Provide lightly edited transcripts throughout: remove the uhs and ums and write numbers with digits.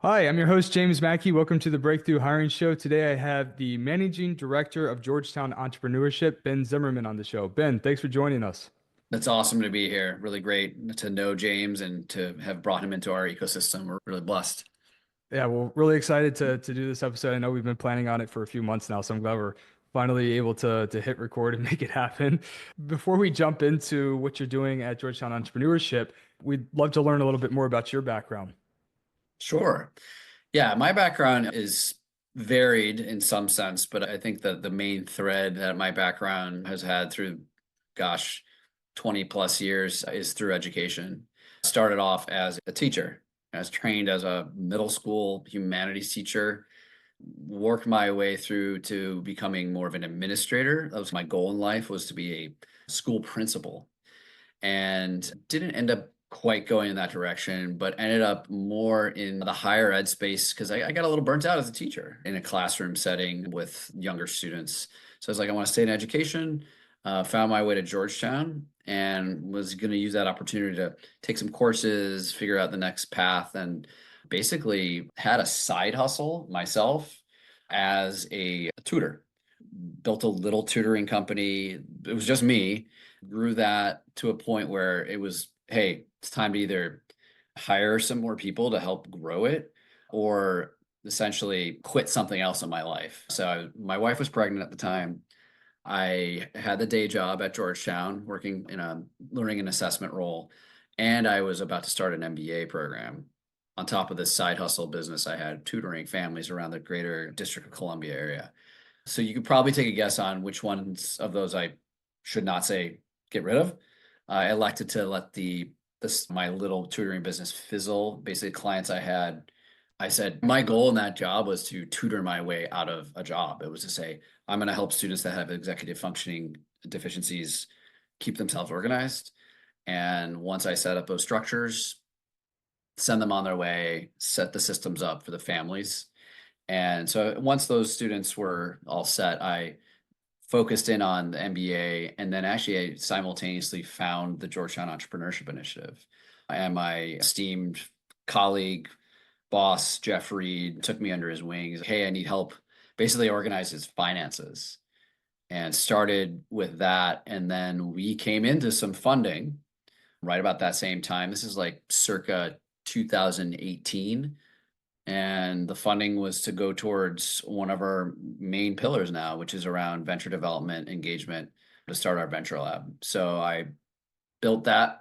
Hi, I'm your host, James Mackey. Welcome to the Breakthrough Hiring Show. Today I have the Managing Director of Georgetown Entrepreneurship, Ben Zimmerman, on the show. Ben, thanks for joining us. That's awesome to be here. Really great to know James and to have brought him into our ecosystem. We're really blessed. Yeah, well, really excited to do this episode. I know we've been planning on it for a few months now, so I'm glad we're finally able to hit record and make it happen. Before we jump into what you're doing at Georgetown Entrepreneurship, we'd love to learn a little bit more about your background. Sure. Yeah, my background is varied in some sense, but I think that the main thread that my background has had through, gosh, 20 plus years is through education. Started off as a teacher. I was trained as a middle school humanities teacher, worked my way through to becoming more of an administrator. That was my goal in life, was to be a school principal, and didn't end up quite going in that direction, but ended up more in the higher ed space because I got a little burnt out as a teacher in a classroom setting with younger students. So I was like, I want to stay in education. Found my way to Georgetown and was going to use that opportunity to take some courses, figure out the next path, and basically had a side hustle myself as a tutor. Built a little tutoring company. It was just me. Grew that to a point where it was, hey, it's time to either hire some more people to help grow it or essentially quit something else in my life. My wife was pregnant at the time. I had the day job at Georgetown working in a learning and assessment role, and I was about to start an MBA program on top of this side hustle business I had tutoring families around the greater District of Columbia area. So you could probably take a guess on which ones of those I should not say get rid of. I elected to let this my little tutoring business fizzle. Basically, clients I had, I said my goal in that job was to tutor my way out of a job. It was to say I'm going to help students that have executive functioning deficiencies keep themselves organized. And once I set up those structures, send them on their way, set the systems up for the families. And so once those students were all set, I focused in on the MBA, and then actually I simultaneously found the Georgetown Entrepreneurship Initiative. And my esteemed colleague, boss, Jeff Reed, took me under his wings. Hey, I need help. Basically organize his finances and started with that. And then we came into some funding right about that same time. This is like circa 2018, and the funding was to go towards one of our main pillars now, which is around venture development engagement to start our venture lab. So I built that,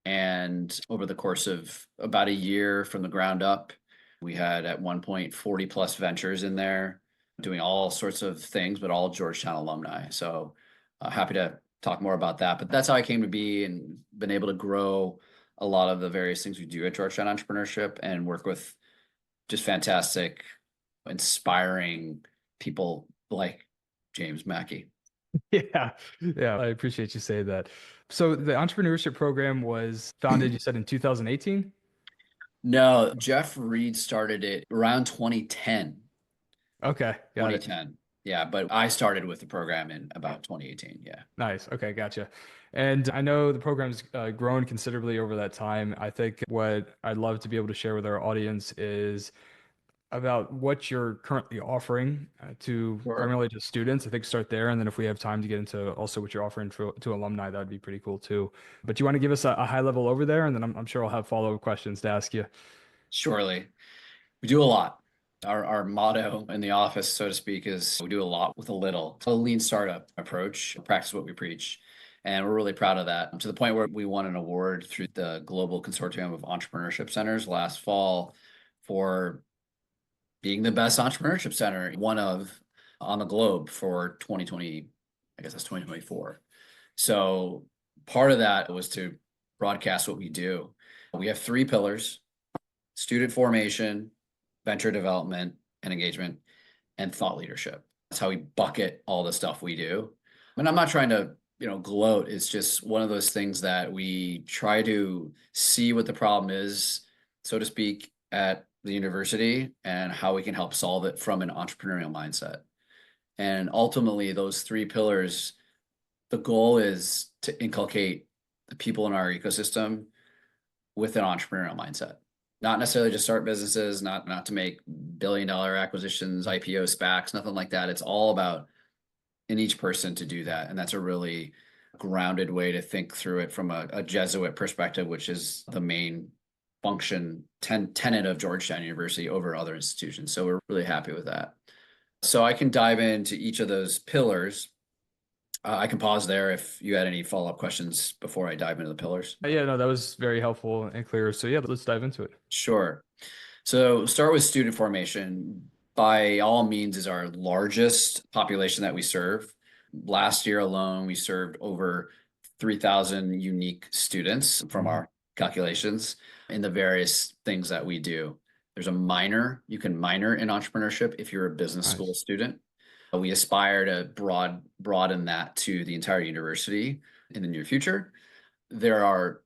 and over the course of about a year from the ground up, we had at one point 40 plus ventures in there doing all sorts of things, but all Georgetown alumni. So happy to talk more about that. But that's how I came to be and been able to grow a lot of the various things we do at Georgetown Entrepreneurship and work with just fantastic, inspiring people like James Mackey. Yeah, yeah, I appreciate you saying that. So the entrepreneurship program was founded, you said, in 2018? No, Jeff Reed started it around 2010. Okay, got it. 2010. Yeah, but I started with the program in about 2018. Yeah. Nice. Okay, gotcha. And I know the program's grown considerably over that time. I think what I'd love to be able to share with our audience is about what you're currently offering to Sure. primarily to students. I think start there, and then if we have time to get into also what you're offering to alumni, that would be pretty cool too. But do you want to give us a high level over there, and then I'm sure I'll have follow-up questions to ask you. Surely. We do a lot. Our motto in the office, so to speak, is we do a lot with a little. It's a lean startup approach, practice what we preach. And we're really proud of that, to the point where we won an award through the Global Consortium of Entrepreneurship Centers last fall for being the best entrepreneurship center, one of on the globe for 2020, I guess that's 2024. So part of that was to broadcast what we do. We have three pillars: student formation, venture development and engagement, and thought leadership. That's how we bucket all the stuff we do. And I'm not trying to, gloat. It's just one of those things that we try to see what the problem is, so to speak, at the university and how we can help solve it from an entrepreneurial mindset. And ultimately, those three pillars, the goal is to inculcate the people in our ecosystem with an entrepreneurial mindset. Not necessarily just start businesses, not to make billion-dollar acquisitions, IPO, SPACs, nothing like that. It's all about in each person to do that. And that's a really grounded way to think through it from a Jesuit perspective, which is the main tenet of Georgetown University over other institutions. So we're really happy with that. So I can dive into each of those pillars. I can pause there if you had any follow-up questions before I dive into the pillars. Yeah, no, that was very helpful and clear. So yeah, let's dive into it. Sure. So start with student formation. By all means, is our largest population that we serve. Last year alone, we served over 3,000 unique students from Mhm. our calculations in the various things that we do. There's a minor. You can minor in entrepreneurship if you're a business school Nice. student. We aspire to broaden that to the entire university in the near future. There are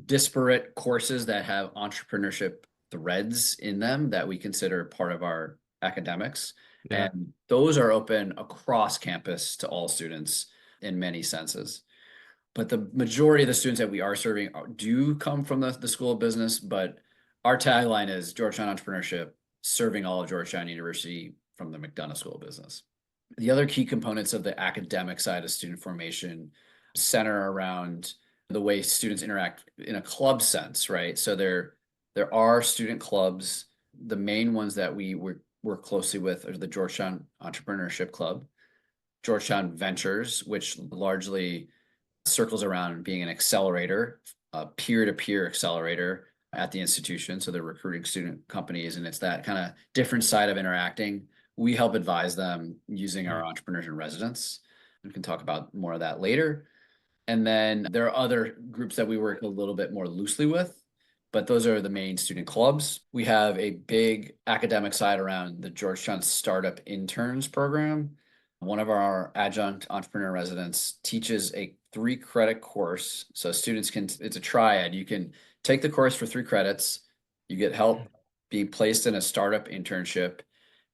disparate courses that have entrepreneurship threads in them that we consider part of our academics. Yeah. And those are open across campus to all students in many senses. But the majority of the students that we are serving do come from the School of Business, but our tagline is Georgetown Entrepreneurship, serving all of Georgetown University from the McDonough School of Business. The other key components of the academic side of student formation center around the way students interact in a club sense, right? So there are student clubs. The main ones that we work closely with are the Georgetown Entrepreneurship Club, Georgetown Ventures, which largely circles around being an accelerator, a peer-to-peer accelerator at the institution. So they're recruiting student companies, and it's that kind of different side of interacting. We help advise them using our entrepreneurs in residence. We can talk about more of that later. And then there are other groups that we work a little bit more loosely with, but those are the main student clubs. We have a big academic side around the Georgetown Startup Interns program. One of our adjunct entrepreneur residents teaches a 3 credit course. So students can, it's a triad. You can take the course for 3 credits, you get help being placed in a startup internship,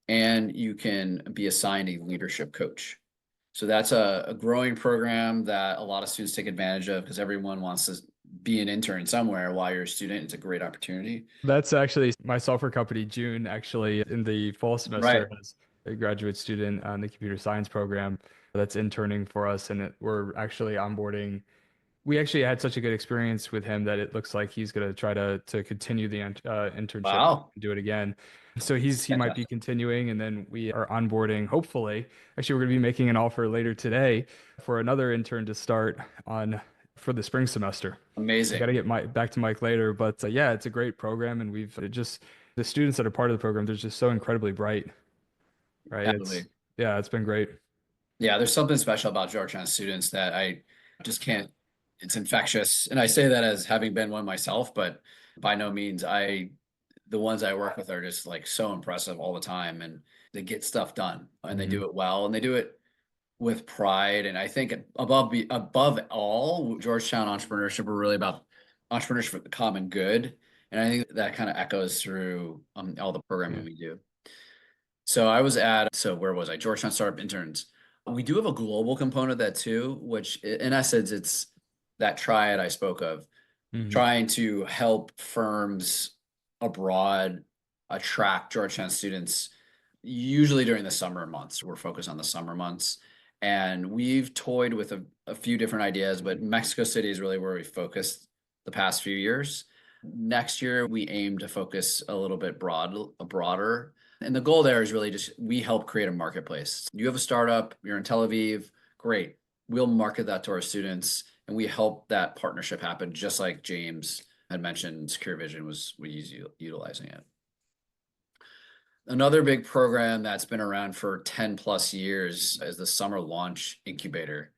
and you can be assigned a leadership coach. So that's a growing program that a lot of students take advantage of because everyone wants to be an intern somewhere while you're a student. It's a great opportunity. That's actually my software company, June, actually in the fall Right. semester has a graduate student on the computer science program that's interning for us. And we're actually onboarding. We actually had such a good experience with him that it looks like he's going to try to continue the internship Wow. and do it again. So he might be Fantastic. continuing, and then we are onboarding. Hopefully, actually, we're going to be making an offer later today for another intern to start on for the spring semester. I got Amazing. to get back to Mike later, but yeah, it's a great program, and we've it just the students that are part of the program, they're just so incredibly bright, right? Absolutely. It's been great. Yeah, there's something special about Georgetown students that I just can't, it's infectious. And I say that as having been one myself, but by no means the ones I work with are just like so impressive all the time, and they get stuff done and they Mhm. do it well and they do it with pride. And I think above all, Georgetown entrepreneurship are really about entrepreneurship for the common good. And I think that kind of echoes through all the programming Yeah. we do. So where was I? Georgetown Startup Interns. We do have a global component of that too, which in essence, it's that triad I spoke of, Mhm. trying to help firms abroad attract Georgetown students, usually during the summer months. We're focused on the summer months. And we've toyed with a few different ideas, but Mexico City is really where we focused the past few years. Next year, we aim to focus a little bit broader. And the goal there is really just we help create a marketplace. You have a startup, you're in Tel Aviv, great. We'll market that to our students and we help that partnership happen, just like James had mentioned, Secure Vision was utilizing it. Another big program that's been around for 10 plus years is the Summer Launch Incubator.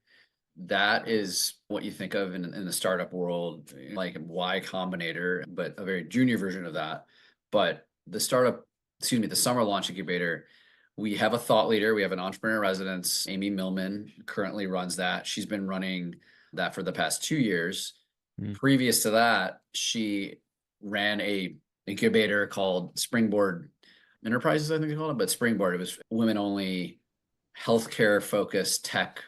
That is what you think of in the startup world, like Y Combinator, but a very junior version of that. But the Summer Launch Incubator, we have a thought leader. We have an entrepreneur in residence. Amy Millman currently runs that. She's been running that for the past 2 years. Mhm. Previous to that, she ran a incubator called Springboard Enterprises, I think they called it, but Springboard, it was women only healthcare focused tech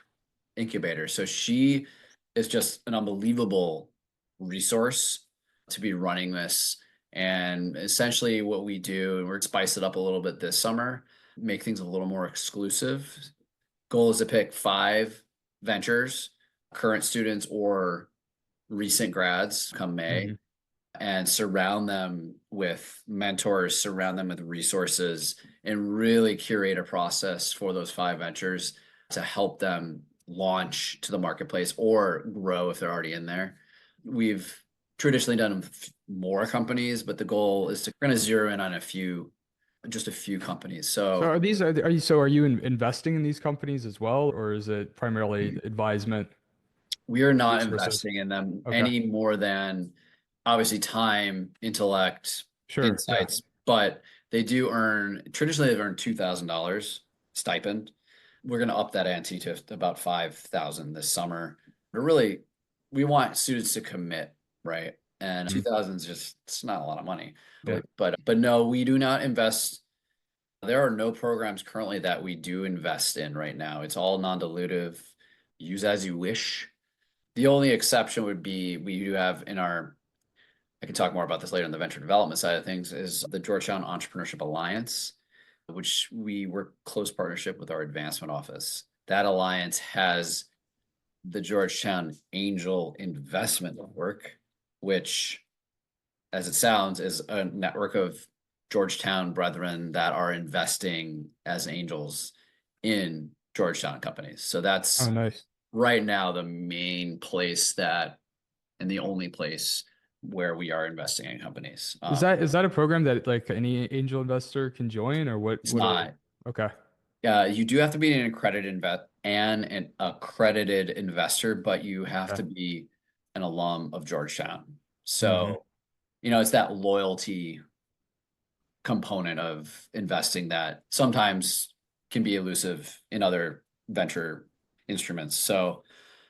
incubator. So she is just an unbelievable resource to be running this. And essentially what we do, and we're spice it up a little bit this summer, make things a little more exclusive. Goal is to pick 5 ventures, current students or recent grads come May, Hmm. and surround them with mentors, surround them with resources, and really curate a process for those 5 ventures to help them launch to the marketplace or grow if they're already in there. We've traditionally done more companies, but the goal is to kind of zero in on just a few companies. So So are you investing in these companies as well, or is it primarily advisement we are not resources? investing in them Okay. any more than obviously time, intellect, Sure. Yeah. insights, but they do earn, traditionally they've earned $2,000 stipend. We're going to up that ante to about 5,000 this summer. But really, we want students to commit, right? And Mhm. 2,000 is just, it's not a lot of money. Yeah. But no, we do not invest. There are no programs currently that we do invest in right now. It's all non-dilutive, use as you wish. The only exception would be we do have in our, I can talk more about this later on the venture development side of things, is the Georgetown Entrepreneurship Alliance, which we work close partnership with our advancement office. That alliance has the Georgetown Angel Investment Network, which, as it sounds, is a network of Georgetown brethren that are investing as angels in Georgetown companies. So Oh, that's nice. right now the main place that, and the only place where we are investing in companies. Is that a program that like any angel investor can join, or what? It's What are? not. Okay. You do have to be an accredited investor, but you have Okay. to be an alum of Georgetown. Hmm. So, it's that loyalty component of investing that sometimes can be elusive in other venture instruments. So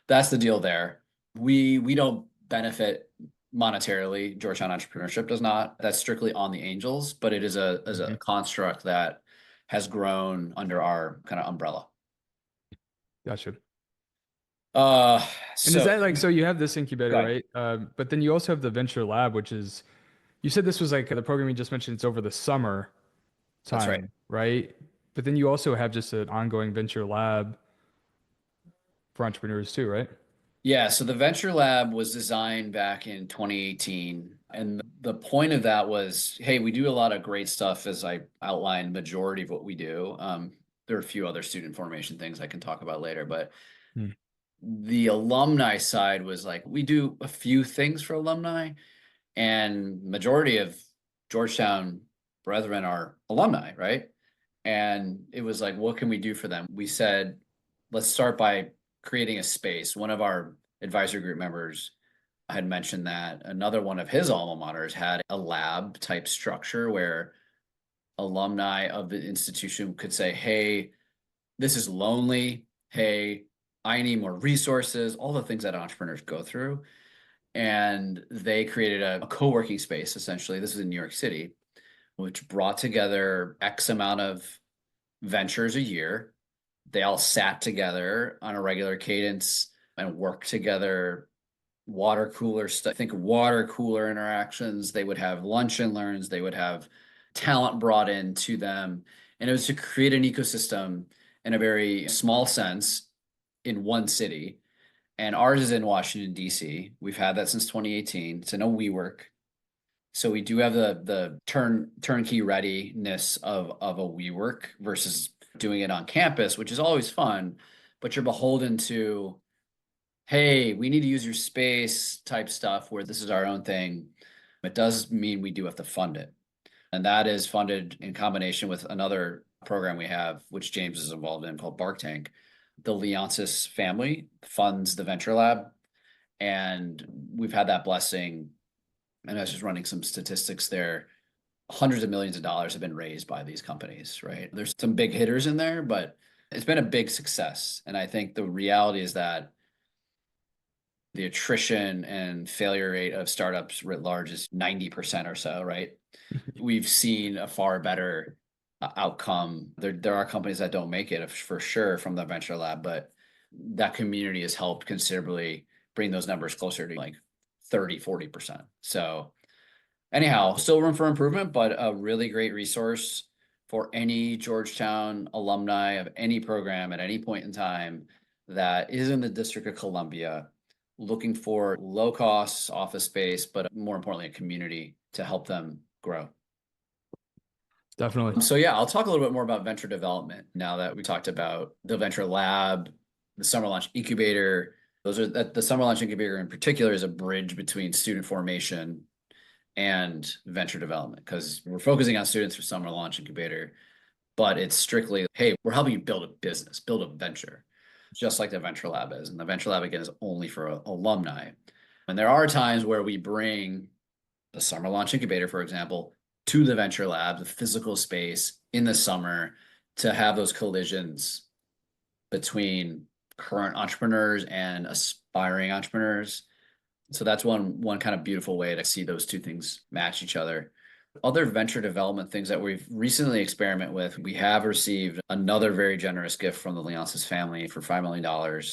that's the deal there. We don't benefit monetarily. Georgetown Entrepreneurship does not. That's strictly on the angels, but it is a Hmm. construct that has grown under our kind of umbrella. Gotcha. Uh, And is so that like so you have this incubator, good. right? But then you also have the venture lab, which is you said this was like the program you just mentioned. It's over the summer That's right. time, right? But then you also have just an ongoing venture lab for entrepreneurs too, right? Yeah, so the Venture Lab was designed back in 2018. And the point of that was, hey, we do a lot of great stuff, as I outlined, majority of what we do. There are a few other student formation things I can talk about later, but Hmm. the alumni side was like, we do a few things for alumni, and majority of Georgetown brethren are alumni, right? And it was like, what can we do for them? We said, let's start by creating a space. One of our advisory group members had mentioned that another one of his alma maters had a lab type structure where alumni of the institution could say, hey, this is lonely. Hey, I need more resources, all the things that entrepreneurs go through. And they created a co-working space, essentially. This is in New York City, which brought together X amount of ventures a year. They all sat together on a regular cadence and worked together. Water cooler stuff. Think water cooler interactions. They would have lunch and learns. They would have talent brought in to them. And it was to create an ecosystem in a very small sense in one city. And ours is in Washington, D.C. We've had that since 2018. It's in a WeWork. So we do have the turnkey readiness of a WeWork versus doing it on campus, which is always fun, but you're beholden to, hey, we need to use your space type stuff where this is our own thing. It does mean we do have to fund it. And that is funded in combination with another program we have, which James is involved in, called Bark Tank. The Leonsis family funds the Venture Lab. And we've had that blessing. And I was just running some statistics there. Hundreds of millions of dollars have been raised by these companies, right? There's some big hitters in there, but it's been a big success. And I think the reality is that the attrition and failure rate of startups writ large is 90% or so, right? We've seen a far better outcome. There are companies that don't make it for sure from the venture lab, but that community has helped considerably bring those numbers closer to like 30, 40%. So Anyhow, still room for improvement, but a really great resource for any Georgetown alumni of any program at any point in time that is in the District of Columbia, looking for low cost office space, but more importantly, a community to help them grow. Definitely. So yeah, I'll talk a little bit more about venture development now that we talked about the venture lab, the summer launch incubator. Those are the summer launch incubator in particular is a bridge between student formation and venture development because we're focusing on students for summer launch incubator, but it's strictly, hey, we're helping you build a business, build a venture, just like the venture lab is. And the venture lab, again, is only for alumni. And there are times where we bring the summer launch incubator, for example, to the venture lab, the physical space in the summer to have those collisions between current entrepreneurs and aspiring entrepreneurs. So that's one kind of beautiful way to see those two things match each other. Other venture development things that we've recently experimented with, we have received another very generous gift from the Leonsis family for $5 million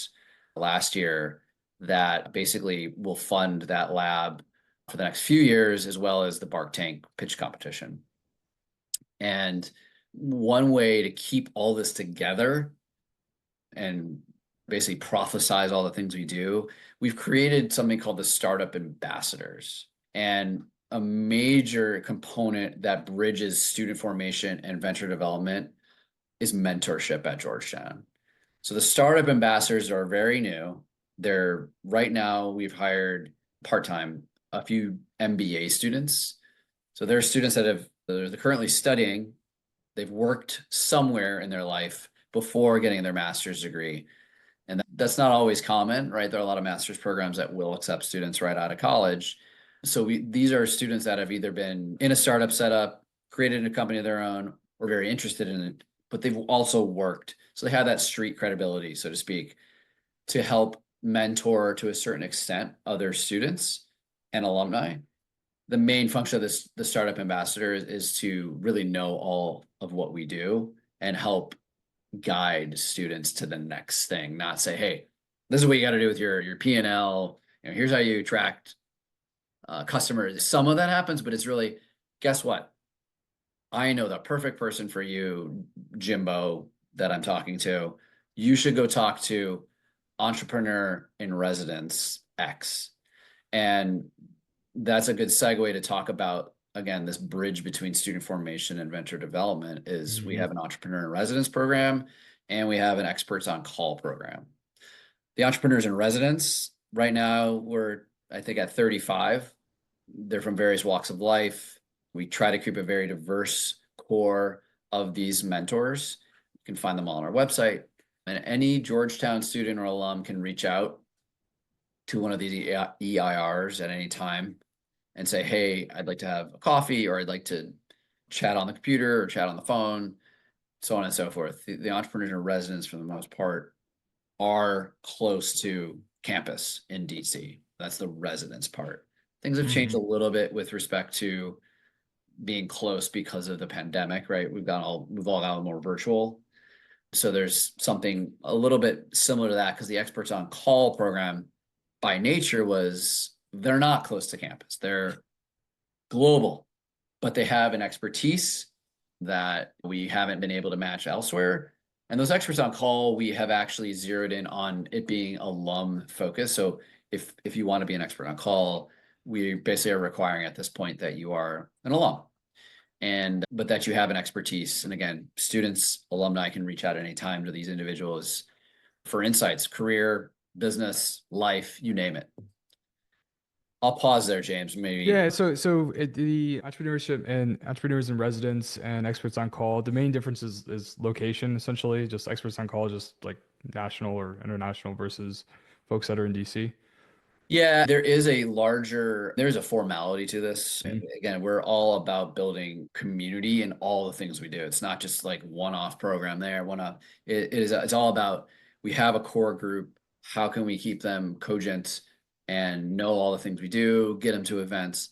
last year that basically will fund that lab for the next few years, as well as the Bark Tank pitch competition. And one way to keep all this together and basically prophesize all the things we do, we've created something called the Startup Ambassadors. And a major component that bridges student formation and venture development is mentorship at Georgetown. So the Startup Ambassadors are very new. They're right now, we've hired part-time a few MBA students. So they're students they're currently studying. They've worked somewhere in their life before getting their master's degree. And that's not always common, right? There are a lot of master's programs that will accept students right out of college. So these are students that have either been in a startup setup, created a company of their own, or very interested in it, but they've also worked. So they have that street credibility, so to speak, to help mentor to a certain extent other students and alumni. The main function of the Startup Ambassador is to really know all of what we do and help guide students to the next thing, not say, hey, this is what you got to do with your P&L. Here's how you attract customers. Some of that happens, but it's really, guess what? I know the perfect person for you, Jimbo, that I'm talking to. You should go talk to entrepreneur in residence X. And that's a good segue to talk about, again, this bridge between student formation and venture development is we have an entrepreneur in residence program and we have an experts on call program. The entrepreneurs in residence, right now, we're, I think, at 35. They're from various walks of life. We try to keep a very diverse core of these mentors. You can find them all on our website. And any Georgetown student or alum can reach out to one of these EIRs at any time and say, hey, I'd like to have a coffee, or I'd like to chat on the computer or chat on the phone, so on and so forth. The entrepreneurs in residence, for the most part, are close to campus in DC. That's the residence part. Things have changed a little bit with respect to being close because of the pandemic, right? We've all gotten more virtual. So there's something a little bit similar to that, because the experts on call program by nature they're not close to campus. They're global, but they have an expertise that we haven't been able to match elsewhere. And those experts on call, we have actually zeroed in on it being alum focused. So if you want to be an expert on call, we basically are requiring at this point that you are an alum, but that you have an expertise. And again, students, alumni can reach out anytime to these individuals for insights, career, business, life, you name it. I'll pause there, James. Maybe. Yeah, the entrepreneurship and entrepreneurs in residence and experts on call, the main difference is location, essentially. Just experts on call, just like national or international versus folks that are in DC. Yeah, there's a formality to this. Again, we're all about building community in all the things we do. It's not just like one-off program there, one-off. It's all about, we have a core group. How can we keep them cogent and know all the things we do, get them to events?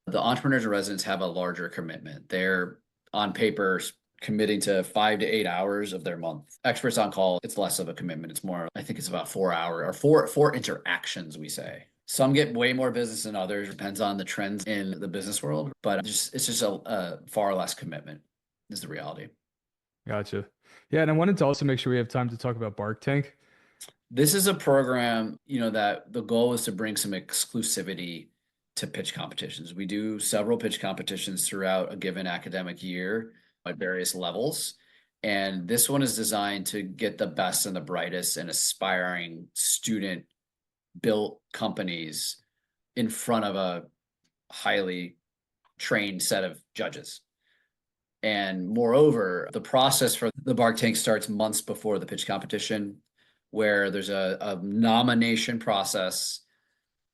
The entrepreneurs and residents have a larger commitment. They're on paper committing to 5 to 8 hours of their month. Experts on call, it's less of a commitment. It's more, I think it's about 4 hours or four interactions, we say. Some get way more business than others, depends on the trends in the business world, but it's just a far less commitment is the reality. Gotcha. Yeah, and I wanted to also make sure we have time to talk about Bark Tank. This is a program, that the goal is to bring some exclusivity to pitch competitions. We do several pitch competitions throughout a given academic year at various levels. And this one is designed to get the best and the brightest and aspiring student built companies in front of a highly trained set of judges. And moreover, the process for the Bark Tank starts months before the pitch competition, where there's a nomination process.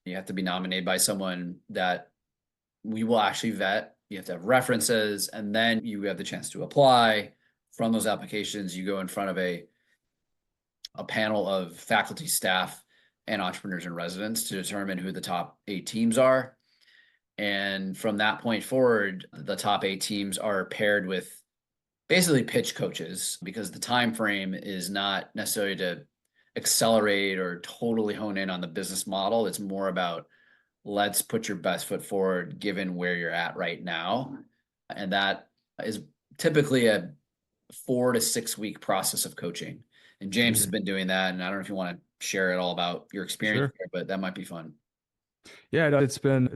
You have to be nominated by someone that we will actually vet. You have to have references, and then you have the chance to apply. From those applications, you go in front of a panel of faculty, staff, and entrepreneurs and residents to determine who the top 8 teams are. And from that point forward, the top 8 teams are paired with basically pitch coaches, because the time frame is not necessarily to accelerate or totally hone in on the business model. It's more about, let's put your best foot forward given where you're at right now. And that is typically a 4 to 6 week process of coaching. And James has Mhm. been doing that. And I don't know if you want to share it all about your experience Sure. there, but that might be fun. Yeah, no, it's been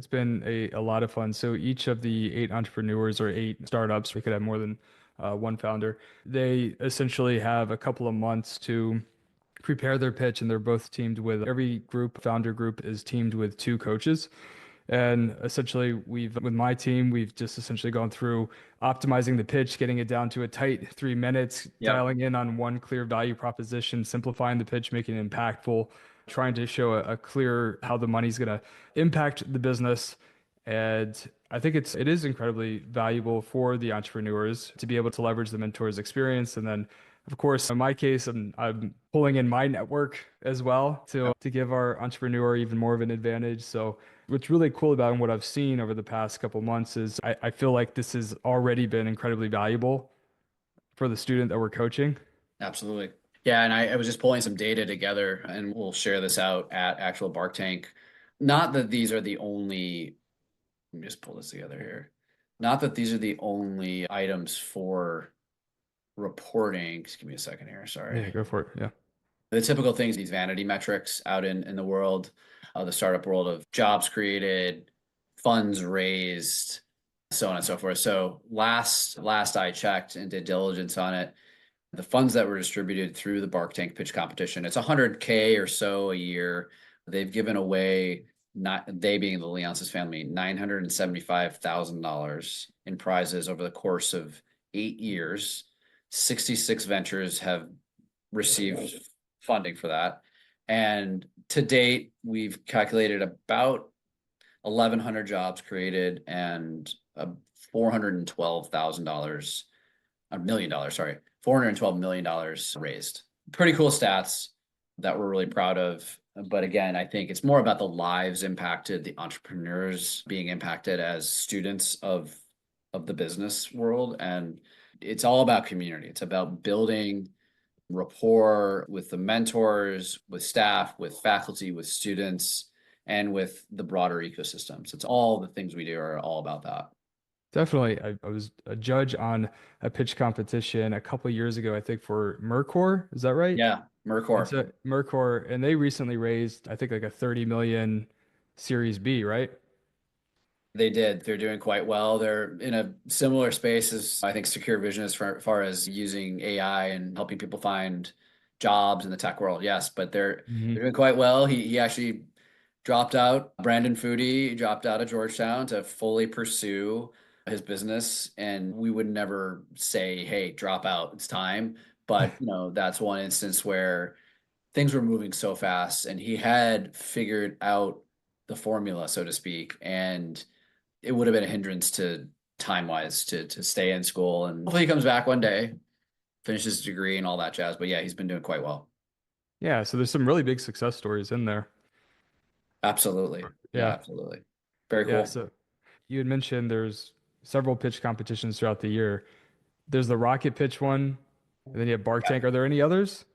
a lot of fun. So each of the 8 entrepreneurs or 8 startups, we could have more than one founder. They essentially have a couple of months to prepare their pitch, and they're both teamed with every group. Founder group is teamed with 2 coaches. And essentially, with my team, we've just essentially gone through optimizing the pitch, getting it down to a tight 3 minutes, Yep. dialing in on one clear value proposition, simplifying the pitch, making it impactful, trying to show a clear how the money's going to impact the business. And I think it is incredibly valuable for the entrepreneurs to be able to leverage the mentor's experience. And then, of course, in my case, I'm pulling in my network as well to give our entrepreneur even more of an advantage. So what's really cool about what I've seen over the past couple months is I feel like this has already been incredibly valuable for the student that we're coaching. Absolutely. Yeah, and I was just pulling some data together, and we'll share this out at actual Bark Tank. Not that these are the only, let me just pull this together here. Not that these are the only items for reporting. Just give me a second here. Sorry. Yeah, go for it. Yeah. The typical things, these vanity metrics out in the world, the startup world, of jobs created, funds raised, so on and so forth. So last I checked and did diligence on it, the funds that were distributed through the Bark Tank pitch competition, it's 100K or so a year. They've given away, not they being the Leonsis family, $975,000 in prizes over the course of 8 years. 66 ventures have received funding for that. And to date, we've calculated about 1,100 jobs created and $412,000, $1 million, sorry, $412 million raised. Pretty cool stats that we're really proud of. But again, I think it's more about the lives impacted, the entrepreneurs being impacted as students of the business world. And it's all about community. It's about building rapport with the mentors, with staff, with faculty, with students, and with the broader ecosystems. It's all the things we do are all about that. Definitely. I was a judge on a pitch competition a couple of years ago, I think for Mercor. Is that right? Yeah, And Mercor. so Mercor, and they recently raised, I think, like a 30 million Series B, right? They did. They're doing quite well. They're in a similar space as I think Secure Vision as far as using AI and helping people find jobs in the tech world. Yes, but they're Hmm. doing quite well. He actually dropped out. Brandon Foodie dropped out of Georgetown to fully pursue his business. And we would never say, hey, drop out, it's time. But that's one instance where things were moving so fast and he had figured out the formula, so to speak. And it would have been a hindrance to time wise to stay in school. And hopefully he comes back one day, finishes his degree and all that jazz. But yeah, he's been doing quite well. Yeah, so there's some really big success stories in there. Absolutely. Yeah, Yeah. absolutely. Very Yeah. cool. So you had mentioned there's several pitch competitions throughout the year. There's the Rocket Pitch one, and then you have Bark Yeah. Tank. Are there any others?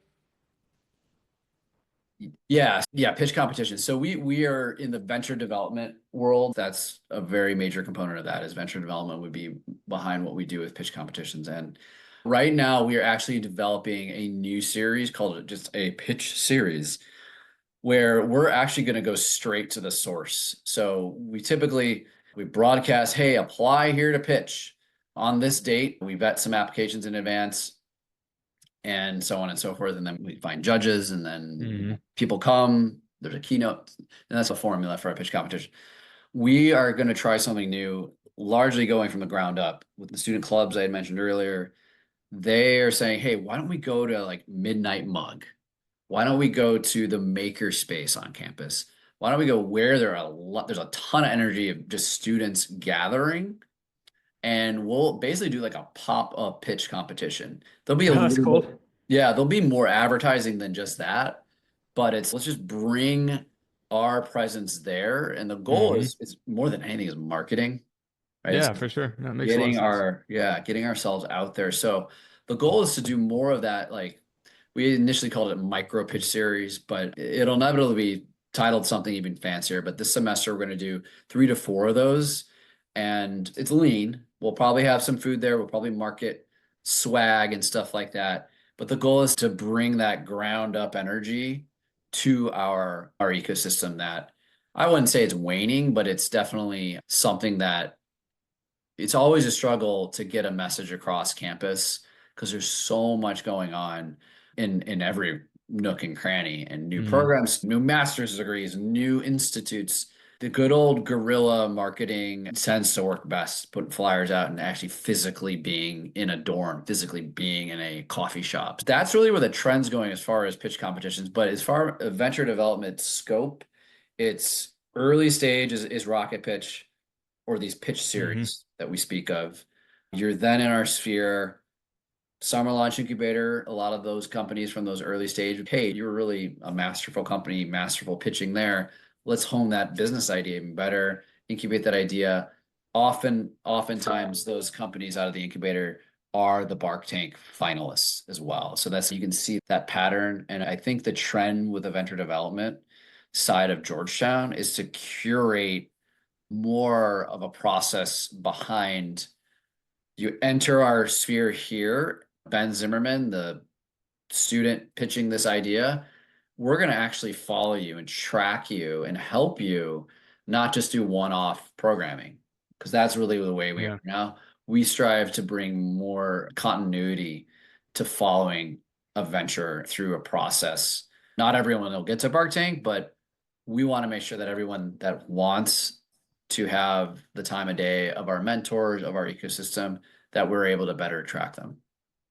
Yeah, pitch competition. So we are in the venture development world. That's a very major component of that is venture development would be behind what we do with pitch competitions. And right now we are actually developing a new series called just a pitch series where we're actually going to go straight to the source. So we broadcast, hey, apply here to pitch on this date. We vet some applications in advance and so on and so forth. And then we find judges, and then Hmm. people come, there's a keynote, and that's a formula for a pitch competition. We are going to try something new, largely going from the ground up with the student clubs I had mentioned earlier. They are saying, hey, why don't we go to like Midnight Mug? Why don't we go to the maker space on campus? Why don't we go where there's a ton of energy of just students gathering, and we'll basically do like a pop-up pitch competition. There'll be a That's little cool. bit, yeah, there'll be more advertising than just that, but let's just bring our presence there. And the goal Hmm. is more than anything is marketing, right? It's Yeah, for sure. That makes a lot of getting sense. getting ourselves out there. So the goal is to do more of that. Like we initially called it micro pitch series, but it'll inevitably be titled something even fancier. But this semester we're going to do 3 to 4 of those, and it's lean. We'll probably have some food there. We'll probably market swag and stuff like that. But the goal is to bring that ground up energy to our ecosystem that I wouldn't say it's waning, but it's definitely something that it's always a struggle to get a message across campus because there's so much going on in every nook and cranny, and new Hmm. programs, new master's degrees, new institutes. The good old guerrilla marketing tends to work best, putting flyers out and actually physically being in a dorm, physically being in a coffee shop. That's really where the trend's going as far as pitch competitions. But as far as venture development scope, it's early stage is rocket pitch or these pitch Hmm. series that we speak of. You're then in our sphere. Summer Launch Incubator, a lot of those companies from those early stage, hey, you're really a masterful company, masterful pitching there. Let's hone that business idea even better, incubate that idea. Oftentimes, those companies out of the incubator are the Bark Tank finalists as well. So that's you can see that pattern. And I think the trend with the venture development side of Georgetown is to curate more of a process behind you enter our sphere here, Ben Zimmerman, the student pitching this idea, we're going to actually follow you and track you and help you not just do one-off programming, because that's really the way we are Yeah. now. We strive to bring more continuity to following a venture through a process. Not everyone will get to Bark Tank, but we want to make sure that everyone that wants to have the time of day of our mentors, of our ecosystem, that we're able to better track them.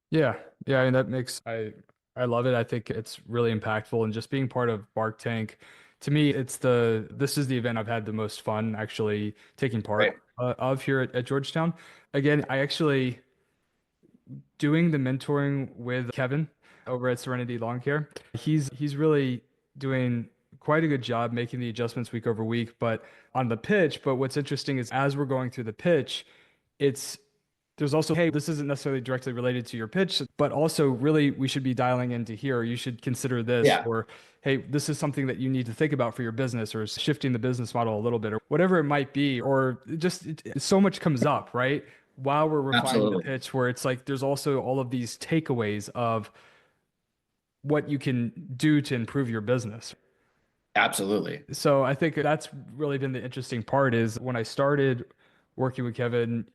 Yeah. Yeah. And that makes, I love it. I think it's really impactful. And just being part of Bark Tank, to me, this is the event I've had the most fun actually taking Right. part of here at Georgetown. Again, I actually, doing the mentoring with Kevin over at Serenity Lawn Care. He's really doing quite a good job making the adjustments week over week, but on the pitch. But what's interesting is as we're going through the pitch, it's there's also, hey, this isn't necessarily directly related to your pitch, but also really we should be dialing into here. You should consider this, Yeah, or hey, this is something that you need to think about for your business, or shifting the business model a little bit, or whatever it might be, or just so much comes up, right? While we're refining the absolutely. pitch, where it's like there's also all of these takeaways of what you can do to improve your business. Absolutely. So I think that's really been the interesting part is when I started working with Kevin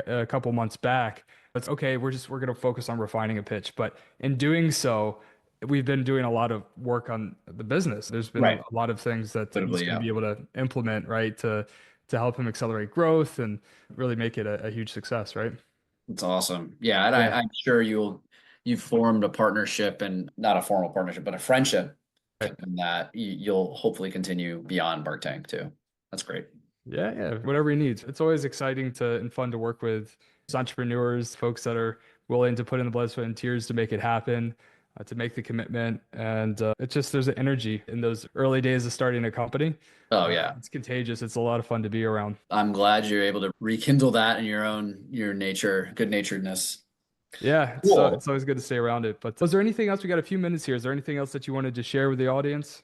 a couple months back, it's okay, we're going to focus on refining a pitch. But in doing so, we've been doing a lot of work on the business. There's been a Right. lot of things that he's Literally, going to yeah. be able to implement, right, to help him accelerate growth and really make it a huge success, right? It's awesome. Yeah, and Yeah. I'm sure you've formed a partnership and not a formal partnership, but a friendship Right. and that you'll hopefully continue beyond Bark Tank too. That's great. Yeah, yeah, whatever he needs. It's always exciting to and fun to work with entrepreneurs, folks that are willing to put in the blood, sweat, and tears to make it happen, to make the commitment. And it's just there's an energy in those early days of starting a company. Oh yeah. It's contagious. It's a lot of fun to be around. I'm glad you're able to rekindle that in your nature, good naturedness. Yeah, it's Cool. always good to stay around it. But was there anything else? We got a few minutes here. Is there anything else that you wanted to share with the audience?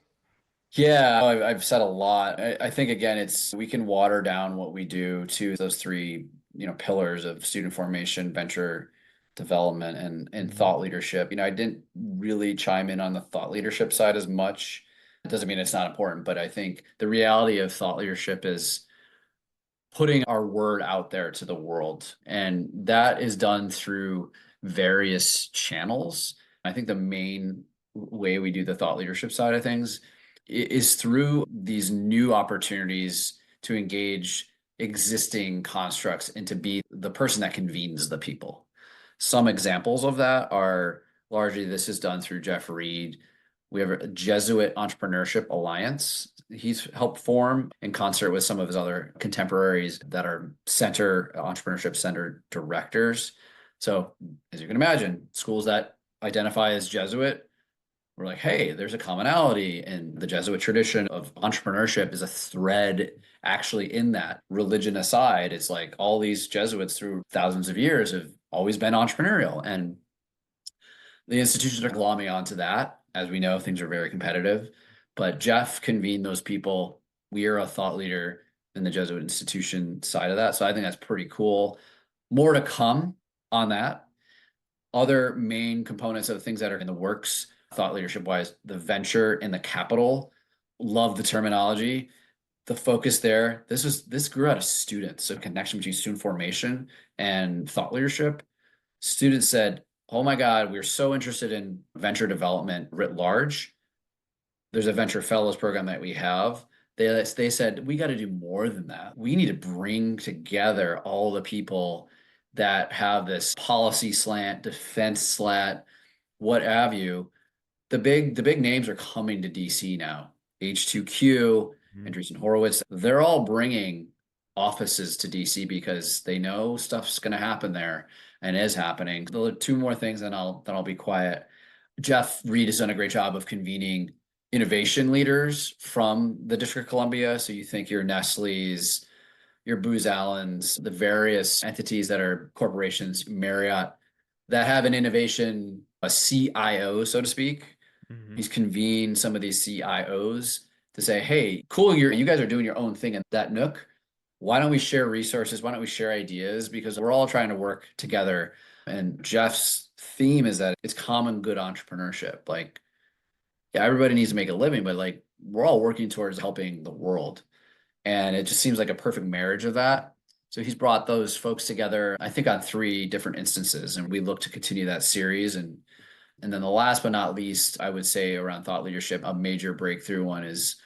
Yeah, I've said a lot. I think again, it's we can water down what we do to those three, pillars of student formation, venture development, and Mhm. thought leadership. I didn't really chime in on the thought leadership side as much. It doesn't mean it's not important, but I think the reality of thought leadership is putting our word out there to the world. And that is done through various channels. I think the main way we do the thought leadership side of things is through these new opportunities to engage existing constructs and to be the person that convenes the people. Some examples of that are largely this is done through Jeff Reed. We have a Jesuit Entrepreneurship Alliance he's helped form in concert with some of his other contemporaries that are entrepreneurship center directors. So, as you can imagine, schools that identify as Jesuit, we're like, hey, there's a commonality in the Jesuit tradition of entrepreneurship is a thread actually in that. Religion aside, it's like all these Jesuits through thousands of years have always been entrepreneurial. And the institutions are glomming onto that. As we know, things are very competitive. But Jeff convened those people. We are a thought leader in the Jesuit institution side of that. So I think that's pretty cool. More to come on that. Other main components of things that are in the works, thought leadership wise, the venture and the capital. Love the terminology. The focus there. This grew out of students. So connection between student formation and thought leadership. Students said, oh my God, we're so interested in venture development writ large. There's a venture fellows program that we have. They said, we got to do more than that. We need to bring together all the people that have this policy slant, defense slant, what have you. The big names are coming to DC now. H2Q, Mhm. Andreessen Horowitz, they're all bringing offices to DC because they know stuff's going to happen there and is happening. The two more things, and then I'll be quiet. Jeff Reed has done a great job of convening innovation leaders from the District of Columbia. So you think your Nestle's, your Booz Allen's, the various entities that are corporations, Marriott, that have an innovation, a CIO, so to speak. Mhm. He's convened some of these CIOs to say, hey, cool, you guys are doing your own thing in that nook. Why don't we share resources? Why don't we share ideas? Because we're all trying to work together. And Jeff's theme is that it's common good entrepreneurship. Like, yeah, everybody needs to make a living, but like we're all working towards helping the world. And it just seems like a perfect marriage of that. So he's brought those folks together, I think, on three different instances. And we look to continue that series. And then the last but not least, I would say around thought leadership, a major breakthrough one is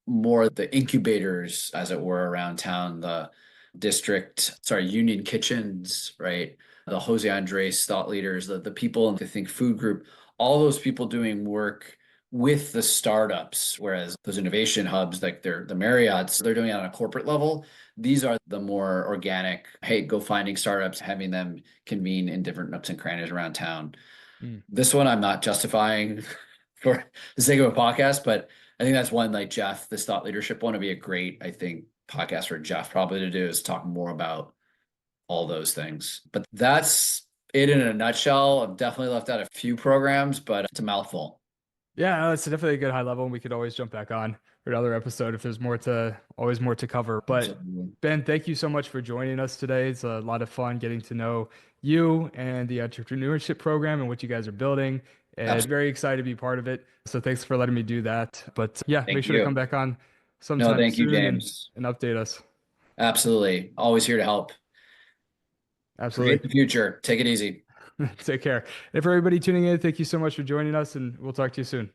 more the incubators, as it were, around town, Union Kitchens, right? The Jose Andres thought leaders, the people in the Think Food Group, all those people doing work with the startups, whereas those innovation hubs, like the Marriotts, they're doing it on a corporate level. These are the more organic, hey, go finding startups, having them convene in different nooks and crannies around town. Mm. This one I'm not justifying for the sake of a podcast, but I think that's one like Jeff, this thought leadership one would be a great, I think, podcast for Jeff probably to do is talk more about all those things. But that's it in a nutshell. I've definitely left out a few programs, but it's a mouthful. Yeah, no, it's definitely a good high level, and we could always jump back on for another episode if there's always more to cover. But Absolutely. Ben, thank you so much for joining us today. It's a lot of fun getting to know you and the entrepreneurship program and what you guys are building. And Absolutely. very excited to be part of it. So thanks for letting me do that. But yeah, make Thank sure to come you. back on No, sometime thank you, soon James. and update us. Absolutely. Always here to help. Create Absolutely. the future. Take it easy. Take care. And for everybody tuning in, thank you so much for joining us, and we'll talk to you soon.